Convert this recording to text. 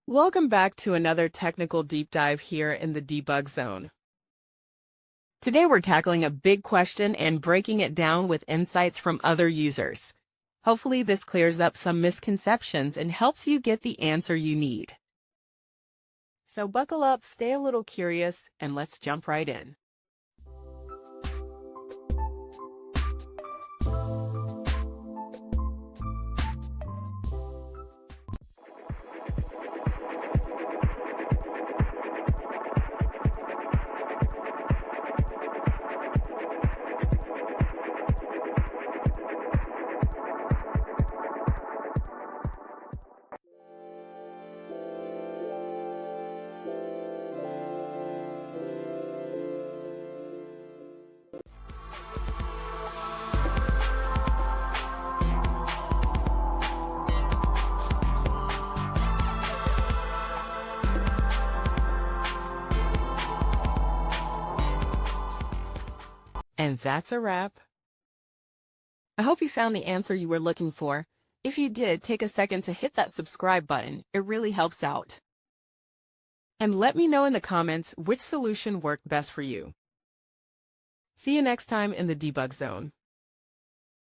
Welcome back to another technical deep dive here in the debug zone. Today we're tackling a big question and breaking it down with insights from other users. Hopefully this clears up some misconceptions and helps you get the answer you need. So buckle up, stay a little curious, and let's jump right in. And that's a wrap. I hope you found the answer you were looking for. If you did, take a second to hit that subscribe button. It really helps out. And let me know in the comments which solution worked best for you. See you next time in the debug zone.